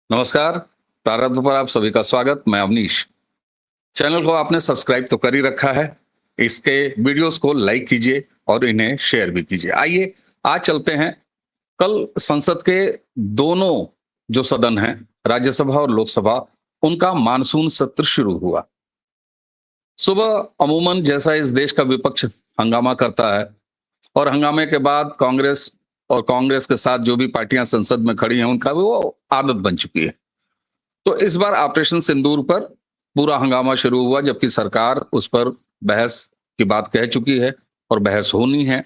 नमस्कार। प्रारंभ पर आप सभी का स्वागत। मैं अवनीश। चैनल को आपने सब्सक्राइब तो कर ही रखा है। इसके वीडियोस को लाइक कीजिए और इन्हें शेयर भी कीजिए। आइए आज चलते हैं। कल संसद के दोनों जो सदन हैं, राज्यसभा और लोकसभा, उनका मानसून सत्र शुरू हुआ। सुबह अमूमन जैसा इस देश का विपक्ष हंगामा करता है और हंगामे के बाद कांग्रेस के साथ जो भी पार्टियां संसद में खड़ी हैं उनका भी वो आदत बन चुकी है। तो इस बार ऑपरेशन सिंदूर पर पूरा हंगामा शुरू हुआ, जबकि सरकार उस पर बहस की बात कह चुकी है और बहस होनी है।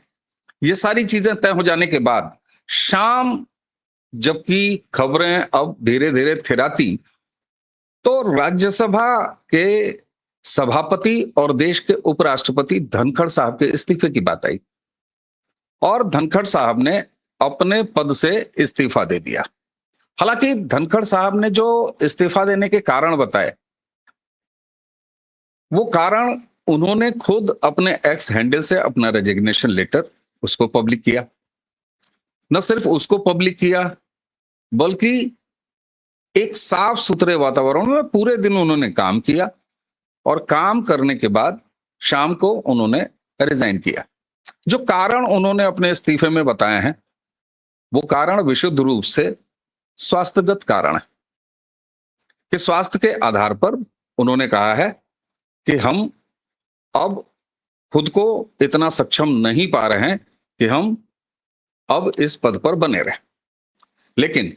ये सारी चीजें तय हो जाने के बाद शाम जबकि खबरें अब धीरे धीरे थिराती, तो राज्यसभा के सभापति और देश के उपराष्ट्रपति धनखड़ साहब के इस्तीफे की बात आई और धनखड़ साहब ने अपने पद से इस्तीफा दे दिया। हालांकि धनखड़ साहब ने जो इस्तीफा देने के कारण बताए, वो कारण उन्होंने खुद अपने एक्स हैंडल से अपना रेजिग्नेशन लेटर उसको पब्लिक किया। न सिर्फ उसको पब्लिक किया, बल्कि एक साफ सुथरे वातावरण में पूरे दिन उन्होंने काम किया और काम करने के बाद शाम को उन्होंने रिजाइन किया। जो कारण उन्होंने अपने इस्तीफे में बताए हैं, वो कारण विशुद्ध रूप से स्वास्थ्यगत कारण है। कि स्वास्थ्य के आधार पर उन्होंने कहा है कि हम अब खुद को इतना सक्षम नहीं पा रहे हैं कि हम अब इस पद पर बने रहें। लेकिन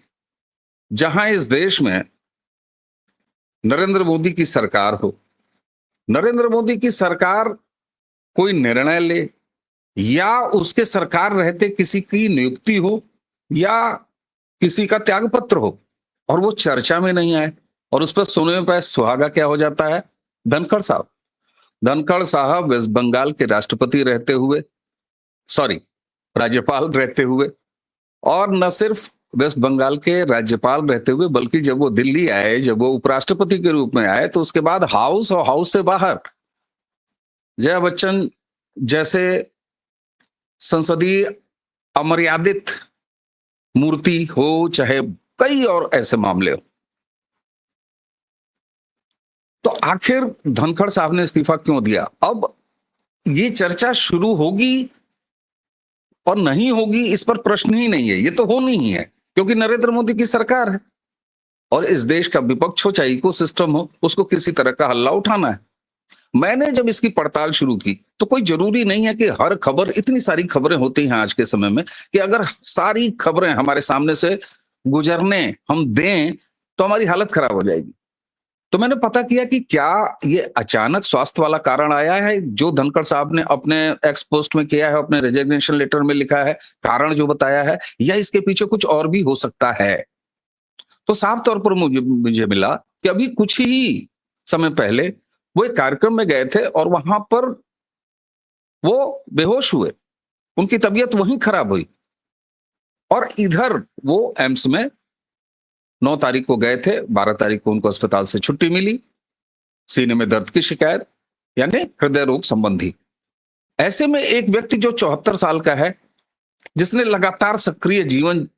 जहां इस देश में नरेंद्र मोदी की सरकार हो, नरेंद्र मोदी की सरकार कोई निर्णय ले या उसके सरकार रहते किसी की नियुक्ति हो या किसी का त्याग पत्र हो और वो चर्चा में नहीं आए और उस पर सुने पे सुहागा क्या हो जाता है? धनखड़ साहब। धनखड़ साहब वेस्ट बंगाल के राष्ट्रपति रहते हुए, सॉरी, राज्यपाल रहते हुए, और न सिर्फ वेस्ट बंगाल के राज्यपाल रहते हुए, बल्कि जब वो दिल्ली आए, जब वो उपराष्ट्रपति के रूप में आए, तो उसके बाद हाउस और हाउस से बाहर जया बच्चन जैसे संसदीय अमर्यादित मूर्ति हो, चाहे कई और ऐसे मामले हो, तो आखिर धनखड़ साहब ने इस्तीफा क्यों दिया? अब ये चर्चा शुरू होगी और नहीं होगी, इस पर प्रश्न ही नहीं है। ये तो होनी ही है, क्योंकि नरेंद्र मोदी की सरकार है और इस देश का विपक्ष हो चाहे इकोसिस्टम हो, उसको किसी तरह का हल्ला उठाना है। मैंने जब इसकी पड़ताल शुरू की, तो कोई जरूरी नहीं है कि हर खबर, इतनी सारी खबरें होती हैं आज के समय में, कि अगर सारी खबरें हमारे सामने से गुजरने हम दें तो हमारी हालत खराब हो जाएगी। तो मैंने पता किया कि क्या ये अचानक स्वास्थ्य वाला कारण आया है जो धनखड़ साहब ने अपने एक्स पोस्ट में किया है, अपने रेजिग्नेशन लेटर में लिखा है, कारण जो बताया है, या इसके पीछे कुछ और भी हो सकता है। तो साफ तौर पर मुझे मिला कि अभी कुछ ही समय पहले वो एक कार्यक्रम में गए थे और वहां पर वो बेहोश हुए, उनकी तबीयत वहीं खराब हुई और इधर वो एम्स में 9 तारीख को गए थे, 12 तारीख को उनको अस्पताल से छुट्टी मिली, सीने में दर्द की शिकायत, यानी हृदय रोग संबंधी। ऐसे में एक व्यक्ति जो 74 साल का है, जिसने लगातार सक्रिय जीवन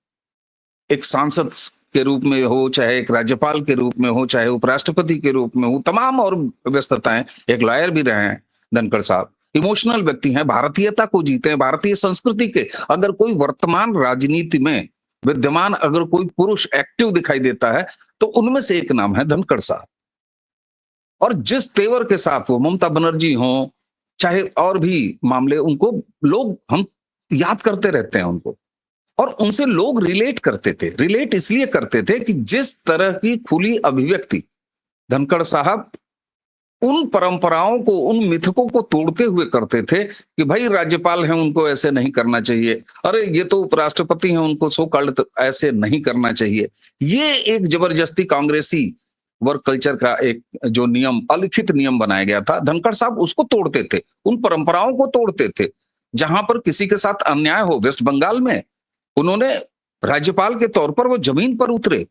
एक सांसद के रूप में हो, चाहे एक राज्यपाल के रूप में हो, चाहे उपराष्ट्रपति के रूप में हो, तमाम और व्यस्तताएं, एक लॉयर भी रहे हैं धनखड़ साहब, इमोशनल व्यक्ति हैं, भारतीयता को जीते हैं, भारतीय संस्कृति के। अगर कोई वर्तमान राजनीति में विद्यमान अगर कोई पुरुष एक्टिव दिखाई देता है तो उनमें से एक नाम है धनखड़ साहब। और जिस तेवर के साथ वो ममता बनर्जी हो, चाहे और भी मामले, उनको लोग, हम याद करते रहते हैं उनको, और उनसे लोग रिलेट करते थे। रिलेट इसलिए करते थे कि जिस तरह की खुली अभिव्यक्ति धनखड़ साहब उन परंपराओं को, उन मिथकों को तोड़ते हुए करते थे कि भाई राज्यपाल हैं, उनको ऐसे नहीं करना चाहिए, अरे ये तो उपराष्ट्रपति हैं, उनको सो कॉल्ड ऐसे नहीं करना चाहिए। ये एक जबरदस्ती कांग्रेसी वर्क कल्चर का एक जो नियम, अलिखित नियम बनाया गया था, धनखड़ साहब उसको तोड़ते थे, उन परंपराओं को तोड़ते थे। जहां पर किसी के साथ अन्याय हो, वेस्ट बंगाल में उन्होंने राज्यपाल के तौर पर वो जमीन पर उतरे।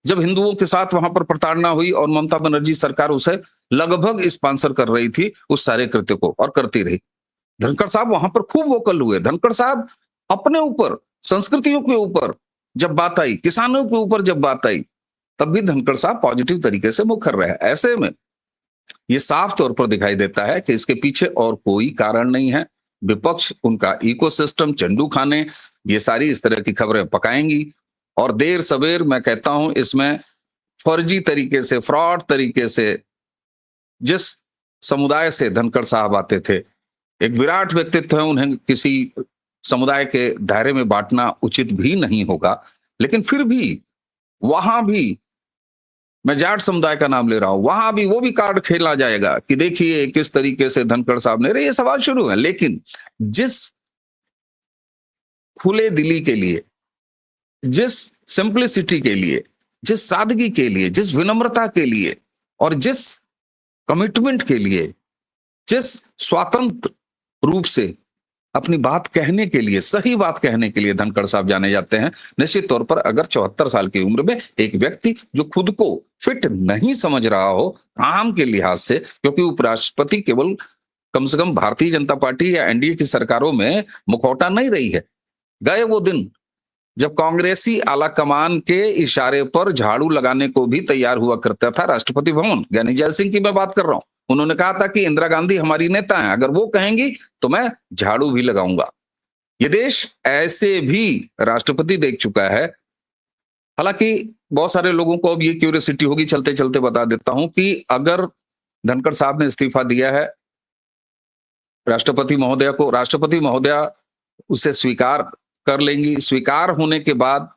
जब हिंदुओं के साथ वहां पर प्रताड़ना हुई और ममता बनर्जी सरकार उसे लगभग स्पॉन्सर कर रही थी उस सारे कृत्य को, और करती रही, धनखड़ साहब वहां पर खूब वोकल हुए। धनखड़ साहब अपने ऊपर, संस्कृतियों के ऊपर जब बात आई, किसानों के ऊपर जब बात आई, तब भी धनखड़ साहब पॉजिटिव तरीके से मुखर रहे। ऐसे में ये साफ तौर पर दिखाई देता है कि इसके पीछे और कोई कारण नहीं है। विपक्ष, उनका इकोसिस्टम, चंडू खाने, ये सारी इस तरह की खबरें पकाएंगी और देर सवेर मैं कहता हूं इसमें फर्जी तरीके से, फ्रॉड तरीके से, जिस समुदाय से धनखड़ साहब आते थे, एक विराट व्यक्तित्व है, उन्हें किसी समुदाय के दायरे में बांटना उचित भी नहीं होगा। लेकिन फिर भी वहां भी, मैं जाट समुदाय का नाम ले रहा हूं, वहां भी वो भी कार्ड खेला जाएगा कि देखिए किस तरीके से धनखड़ साहब ने, ये सवाल शुरू है। लेकिन जिस खुले दिली के लिए, जिस सिंप्लिसिटी के लिए, जिस सादगी के लिए, जिस विनम्रता के लिए और जिस कमिटमेंट के लिए, जिस स्वतंत्र रूप से अपनी बात कहने के लिए, सही बात कहने के लिए धनखड़ साहब जाने जाते हैं, निश्चित तौर पर अगर 74 साल की उम्र में एक व्यक्ति जो खुद को फिट नहीं समझ रहा हो काम के लिहाज से, क्योंकि उपराष्ट्रपति केवल कम से कम भारतीय जनता पार्टी या एनडीए की सरकारों में मुखौटा नहीं रही है। गए वो दिन जब कांग्रेसी आला कमान के इशारे पर झाड़ू लगाने को भी तैयार हुआ करता था राष्ट्रपति भवन। ज्ञानी जैल सिंह की मैं बात कर रहा हूं। उन्होंने कहा था कि इंदिरा गांधी हमारी नेता हैं, अगर वो कहेंगी तो मैं झाड़ू भी लगाऊंगा। ये देश ऐसे भी राष्ट्रपति देख चुका है। हालांकि बहुत सारे लोगों को अब ये क्यूरियोसिटी होगी, चलते चलते बता देता हूं कि अगर धनखड़ साहब ने इस्तीफा दिया है राष्ट्रपति महोदया को, राष्ट्रपति महोदया उसे स्वीकार कर लेंगी। स्वीकार होने के बाद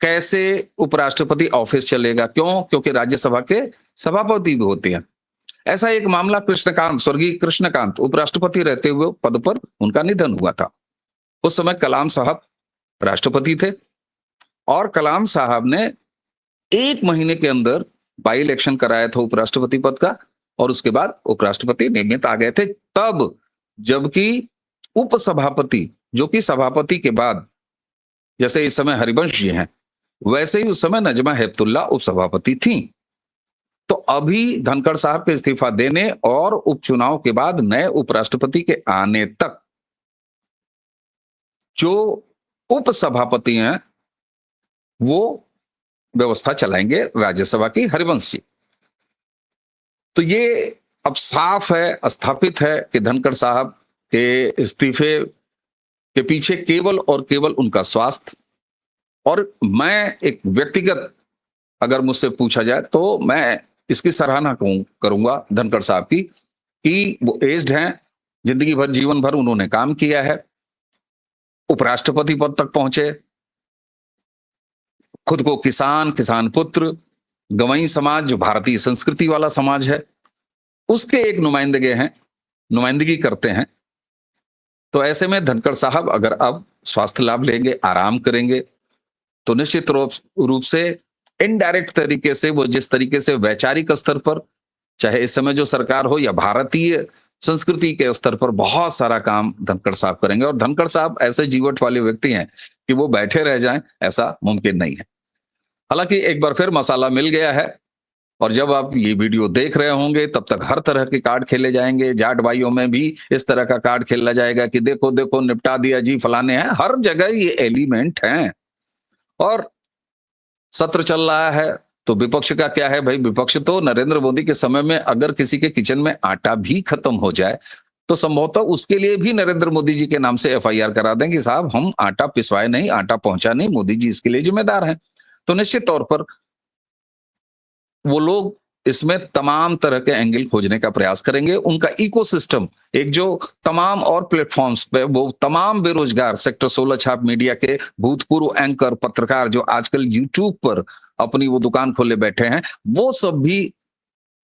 कैसे उपराष्ट्रपति ऑफिस चलेगा? क्यों? क्योंकि राज्यसभा के सभापति भी होते हैं। ऐसा एक मामला कृष्णकांत, स्वर्गीय कृष्णकांत, उपराष्ट्रपति रहते हुए पद पर उनका निधन हुआ था। उस समय कलाम साहब राष्ट्रपति थे और कलाम साहब ने 1 महीने के अंदर बाई इलेक्शन कराया था उपराष्ट्रपति पद का और उसके बाद उपराष्ट्रपति नियमित आ गए थे। तब जबकि उपसभापति, जो कि सभापति के बाद, जैसे इस समय हरिवंश जी हैं, वैसे ही उस समय नजमा हेपतुल्ला उपसभापति थी। तो अभी धनखड़ साहब के इस्तीफा देने और उपचुनाव के बाद नए उपराष्ट्रपति के आने तक जो उपसभापति हैं वो व्यवस्था चलाएंगे राज्यसभा की हरिवंश जी। तो ये अब साफ है, स्थापित है कि धनखड़ साहब के इस्तीफे के पीछे केवल और केवल उनका स्वास्थ्य, और मैं एक व्यक्तिगत अगर मुझसे पूछा जाए तो मैं इसकी सराहना करूंगा धनखड़ साहब की कि वो एज्ड हैं, जिंदगी भर, जीवन भर उन्होंने काम किया है, उपराष्ट्रपति पद तक पहुंचे, खुद को किसान पुत्र, गवई समाज जो भारतीय संस्कृति वाला समाज है उसके एक नुमाइंदगी करते हैं। तो ऐसे में धनखड़ साहब अगर अब स्वास्थ्य लाभ लेंगे, आराम करेंगे, तो निश्चित रूप से इनडायरेक्ट तरीके से वो जिस तरीके से वैचारिक स्तर पर, चाहे इस समय जो सरकार हो या भारतीय संस्कृति के स्तर पर, बहुत सारा काम धनखड़ साहब करेंगे। और धनखड़ साहब ऐसे जीवट वाले व्यक्ति हैं कि वो बैठे रह जाएं, ऐसा मुमकिन नहीं है। हालांकि एक बार फिर मसाला मिल गया है और जब आप ये वीडियो देख रहे होंगे तब तक हर तरह के कार्ड खेले जाएंगे। जाट भाइयों में भी इस तरह का कार्ड खेला जाएगा कि देखो देखो निपटा दिया जी, फलाने हैं। हर जगह ये एलिमेंट हैं और सत्र चल रहा है। तो विपक्ष का क्या है भाई? विपक्ष तो नरेंद्र मोदी के समय में अगर किसी के किचन में आटा भी खत्म हो जाए तो संभवतः उसके लिए भी नरेंद्र मोदी जी के नाम से एफआईआर करा दें कि साहब हम आटा पिसवाए नहीं, आटा पहुंचा नहीं, मोदी जी इसके लिए जिम्मेदार हैं। तो निश्चित तौर पर वो लोग इसमें तमाम तरह के एंगल खोजने का प्रयास करेंगे। उनका इकोसिस्टम, एक जो तमाम और प्लेटफॉर्म्स पे वो तमाम बेरोजगार सेक्टर 16 छाप मीडिया के भूतपूर्व एंकर, पत्रकार जो आजकल यूट्यूब पर अपनी वो दुकान खोले बैठे हैं, वो सब भी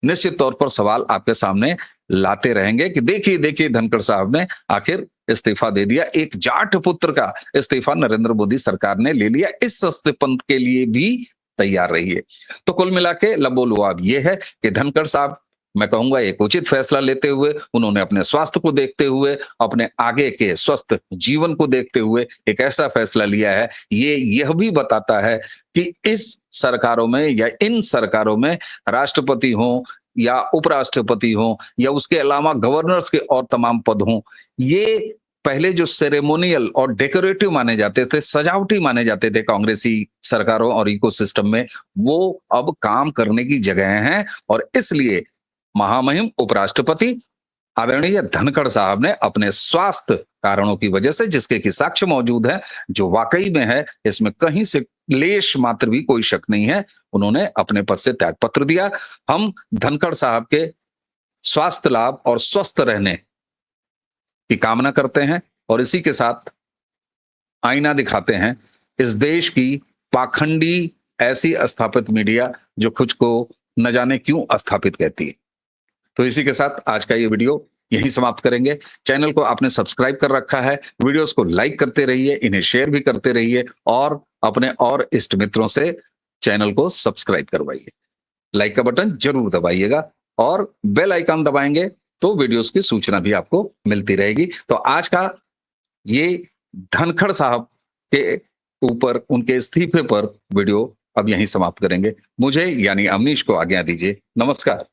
निश्चित तौर पर सवाल आपके सामने लाते रहेंगे कि देखिए देखिए धनखड़ साहब ने आखिर इस्तीफा दे दिया। एक जाट पुत्र का इस्तीफा नरेंद्र मोदी सरकार ने ले लिया। इस सस्ते पंथ के लिए भी तैयार रहिए। तो कुल मिला के लबोलुआब ये है कि धनखड़ साहब, मैं कहूंगा, एक उचित फैसला लेते हुए, उन्होंने अपने स्वास्थ्य को देखते हुए, अपने आगे के स्वस्थ जीवन को देखते हुए एक ऐसा फैसला लिया है। यह भी बताता है कि इस सरकारों में या इन सरकारों में राष्ट्रपति हो या उपराष्ट्रपति हो या उसके अलावा गवर्नर्स के और तमाम पद हों, ये पहले जो सेरेमोनियल और डेकोरेटिव माने जाते थे, सजावटी माने जाते थे कांग्रेसी सरकारों और इकोसिस्टम में, वो अब काम करने की जगह हैं। और इसलिए महामहिम उपराष्ट्रपति आदरणीय धनखड़ साहब ने अपने स्वास्थ्य कारणों की वजह से, जिसके कि साक्ष्य मौजूद है, जो वाकई में है, इसमें कहीं से लेश मात्र भी कोई शक नहीं है, उन्होंने अपने पद से त्यागपत्र दिया। हम धनखड़ साहब के स्वास्थ्य लाभ और स्वस्थ रहने की कामना करते हैं और इसी के साथ आईना दिखाते हैं इस देश की पाखंडी ऐसी स्थापित मीडिया जो खुद को न जाने क्यों अस्थापित कहती है। तो इसी के साथ आज का ये वीडियो यहीं समाप्त करेंगे। चैनल को आपने सब्सक्राइब कर रखा है, वीडियोस को लाइक करते रहिए, इन्हें शेयर भी करते रहिए और अपने और इष्ट मित्रों से चैनल को सब्सक्राइब करवाइए। लाइक का बटन जरूर दबाइएगा और बेल आइकन दबाएंगे तो वीडियोस की सूचना भी आपको मिलती रहेगी। तो आज का ये धनखड़ साहब के ऊपर, उनके इस्तीफे पर वीडियो अब यहीं समाप्त करेंगे। मुझे यानी अमनीश को आज्ञा दीजिए। नमस्कार।